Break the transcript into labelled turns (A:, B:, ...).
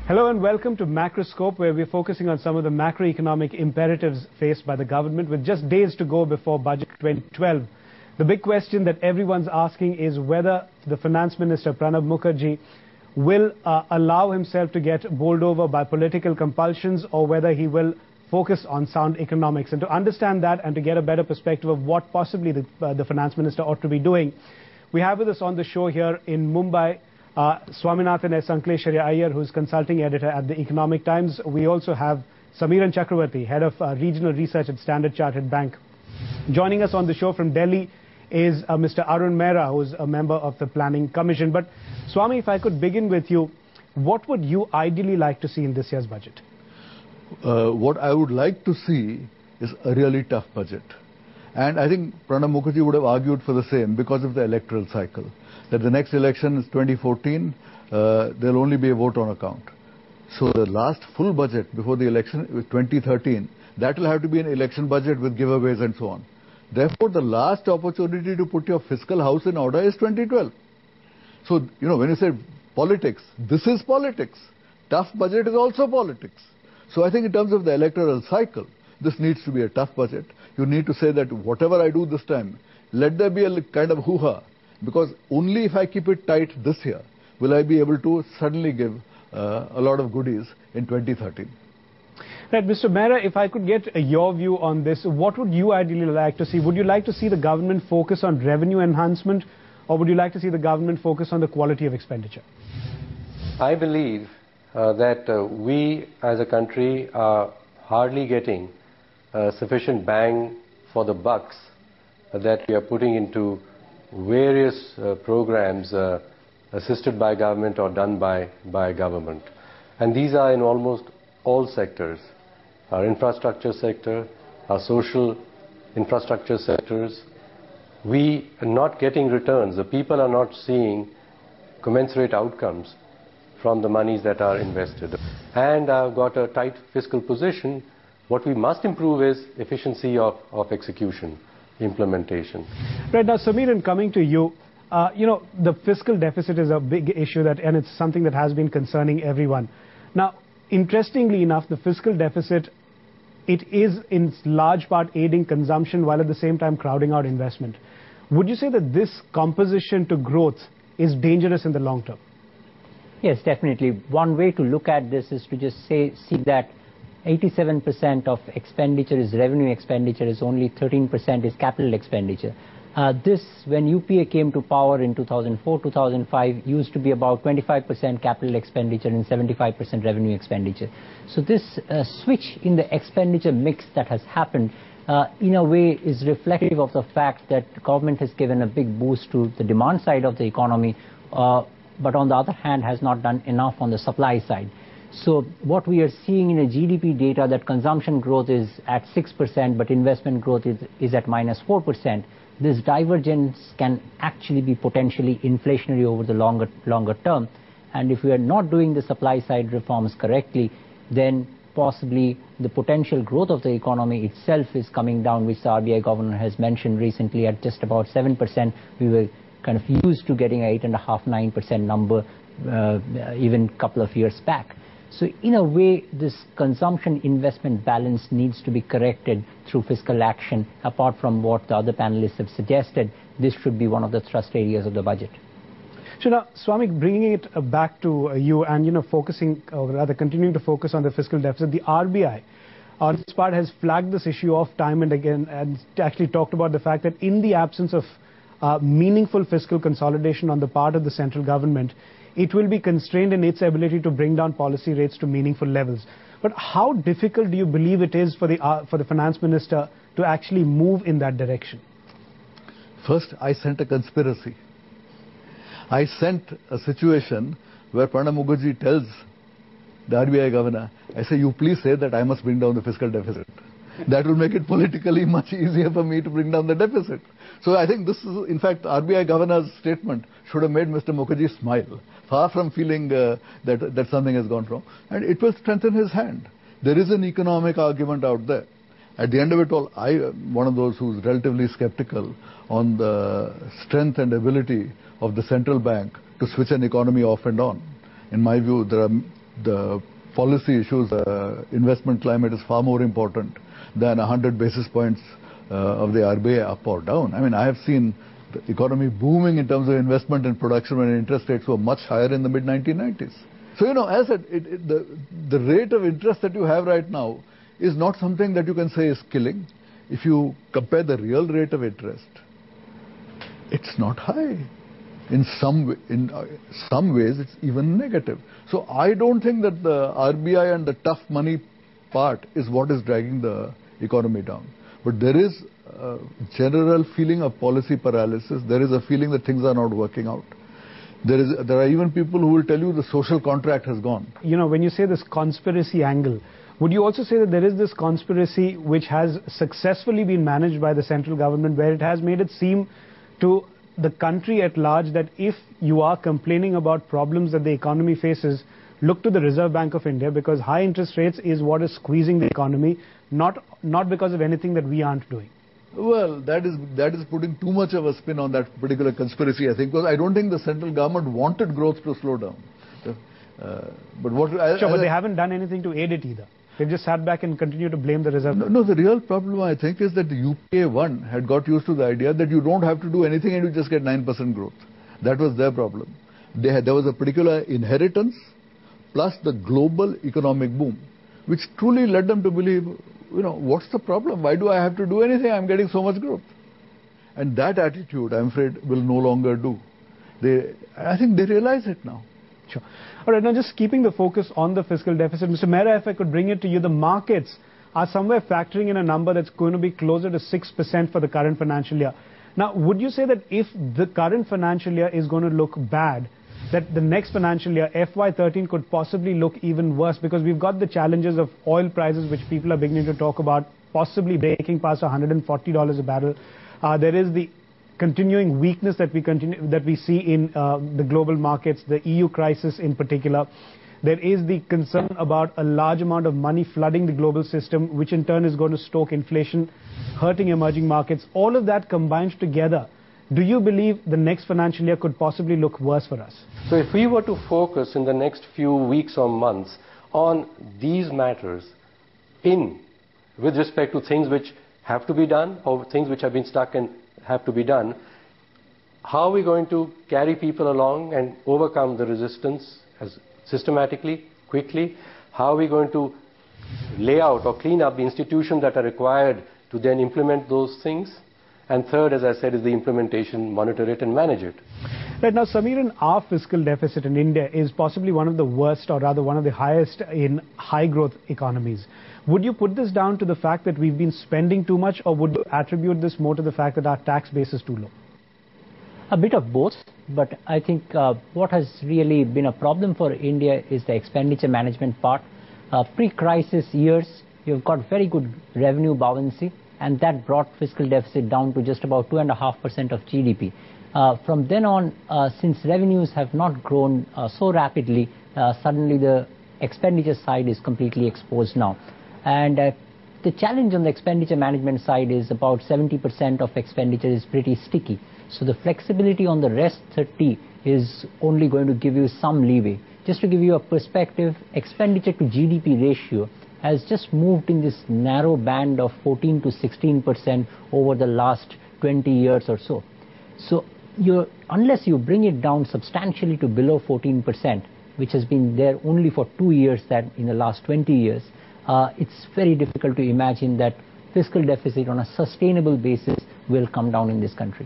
A: Hello and welcome to Macroscope, where we're focusing on some of the macroeconomic imperatives faced by the government with just days to go before Budget 2012. The big question that everyone's asking is whether the Finance Minister, Pranab Mukherjee, will allow himself to get bowled over by political compulsions or whether he will focus on sound economics. And to understand that and to get a better perspective of what possibly the Finance Minister ought to be doing, we have with us on the show here in Mumbai Swaminathan S. Ankleshwarya Iyer, who's consulting editor at the Economic Times. We also have Samiran Chakravarti, head of regional research at Standard Chartered Bank. Joining us on the show from Delhi is Mr. Arun Mehra, who's a member of the Planning Commission. But Swami, if I could begin with you, what would you ideally like to see in this year's budget?
B: What I would like to see is a really tough budget. And I think Pranab Mukherjee would have argued for the same because of the electoral cycle. That the next election is 2014, there'll only be a vote on account. So the last full budget before the election was 2013. That will have to be an election budget with giveaways and so on. Therefore, the last opportunity to put your fiscal house in order is 2012. So, when you say politics, this is politics. Tough budget is also politics. So I think in terms of the electoral cycle, this needs to be a tough budget. You need to say that whatever I do this time, let there be a kind of hoo-ha. Because only if I keep it tight this year will I be able to suddenly give a lot of goodies in 2013.
A: Right, Mr. Mehra, if I could get your view on this, what would you ideally like to see? Would you like to see the government focus on revenue enhancement, or would you like to see the government focus on the quality of expenditure?
C: I believe that we as a country are hardly getting sufficient bang for the bucks that we are putting into various programs assisted by government or done by government. And these are in almost all sectors. Our infrastructure sector, our social infrastructure sectors. We are not getting returns. The people are not seeing commensurate outcomes from the monies that are invested. And I've got a tight fiscal position. What we must improve is efficiency of execution. Implementation.
A: Right, now Samiran, coming to you, the fiscal deficit is a big issue and it's something that has been concerning everyone. Now, interestingly enough, the fiscal deficit, it is in large part aiding consumption while at the same time crowding out investment. Would you say that this composition to growth is dangerous in the long term?
D: Yes, definitely. One way to look at this is to just see that 87% of expenditure is revenue expenditure, is only 13% is capital expenditure. This, when UPA came to power in 2004-2005, used to be about 25% capital expenditure and 75% revenue expenditure. So this switch in the expenditure mix that has happened, in a way, is reflective of the fact that the government has given a big boost to the demand side of the economy, but on the other hand has not done enough on the supply side. So what we are seeing in a GDP data, that consumption growth is at 6%, but investment growth is at -4%. This divergence can actually be potentially inflationary over the longer term. And if we are not doing the supply side reforms correctly, then possibly the potential growth of the economy itself is coming down, which the RBI governor has mentioned recently at just about 7%. We were kind of used to getting an 8.5–9% number even a couple of years back. So in a way, this consumption-investment balance needs to be corrected through fiscal action. Apart from what the other panelists have suggested, this should be one of the thrust areas of the budget.
A: So now, Swami, bringing it back to you and focusing, or rather continuing to focus on the fiscal deficit, the RBI on its part has flagged this issue of time and again and actually talked about the fact that in the absence of meaningful fiscal consolidation on the part of the central government, it will be constrained in its ability to bring down policy rates to meaningful levels. But how difficult do you believe it is for the finance minister to actually move in that direction?
B: First, I sent a conspiracy. I sent a situation where Pranab Mukherjee tells the RBI governor, I say, you please say that I must bring down the fiscal deficit. That will make it politically much easier for me to bring down the deficit. So I think this is, in fact, RBI governor's statement should have made Mr. Mukherjee smile, far from feeling that something has gone wrong. And it will strengthen his hand. There is an economic argument out there. At the end of it all, I am one of those who's relatively skeptical on the strength and ability of the central bank to switch an economy off and on. In my view, there are the policy issues, investment climate is far more important than 100 basis points of the RBI up or down. I mean, I have seen the economy booming in terms of investment and production when interest rates were much higher in the mid-1990s. So, as I said, the rate of interest that you have right now is not something that you can say is killing. If you compare the real rate of interest, it's not high. In some ways, it's even negative. So I don't think that the RBI and the tough money part is what is dragging the economy down. But there is a general feeling of policy paralysis. There is a feeling that things are not working out. There are even people who will tell you the social contract has gone.
A: When you say this conspiracy angle, would you also say that there is this conspiracy which has successfully been managed by the central government, where it has made it seem to the country at large that if you are complaining about problems that the economy faces, look to the Reserve Bank of India, because high interest rates is what is squeezing the economy, not because of anything that we aren't doing?
B: Well, that is putting too much of a spin on that particular conspiracy, I think, because I don't think the central government wanted growth to slow down.
A: But they haven't done anything to aid it either. They've just sat back and continued to blame the Reserve Bank.
B: No, the real problem, I think, is that the UPA 1 had got used to the idea that you don't have to do anything and you just get 9% growth. That was their problem. There was a particular inheritance plus the global economic boom, which truly led them to believe, what's the problem? Why do I have to do anything? I'm getting so much growth. And that attitude, I'm afraid, will no longer do. I think they realize it now.
A: Sure. All right, now just keeping the focus on the fiscal deficit, Mr. Mehra, if I could bring it to you, the markets are somewhere factoring in a number that's going to be closer to 6% for the current financial year. Now, would you say that if the current financial year is going to look bad, that the next financial year, FY13, could possibly look even worse? Because we've got the challenges of oil prices, which people are beginning to talk about, possibly breaking past $140 a barrel. There is the continuing weakness that we see in the global markets, the EU crisis in particular. There is the concern about a large amount of money flooding the global system, which in turn is going to stoke inflation, hurting emerging markets. All of that combined together, do you believe the next financial year could possibly look worse for us?
C: So if we were to focus in the next few weeks or months on these matters with respect to things which have to be done or things which have been stuck and have to be done, how are we going to carry people along and overcome the resistance systematically, quickly? How are we going to lay out or clean up the institutions that are required to then implement those things? And third, as I said, is the implementation, monitor it and manage it.
A: Right now, Samiran, our fiscal deficit in India is possibly one of the worst, or rather one of the highest in high growth economies. Would you put this down to the fact that we've been spending too much, or would you attribute this more to the fact that our tax base is too low?
D: A bit of both, but I think what has really been a problem for India is the expenditure management part. Pre-crisis years, you've got very good revenue buoyancy, and that brought fiscal deficit down to just about 2.5% of GDP. From then on, since revenues have not grown so rapidly, suddenly the expenditure side is completely exposed now. And the challenge on the expenditure management side is about 70% of expenditure is pretty sticky. So the flexibility on the rest 30 is only going to give you some leeway. Just to give you a perspective, expenditure to GDP ratio has just moved in this narrow band of 14 to 16% over the last 20 years or so. So unless you bring it down substantially to below 14%, which has been there only for 2 years that in the last 20 years, it's very difficult to imagine that fiscal deficit on a sustainable basis will come down in this country.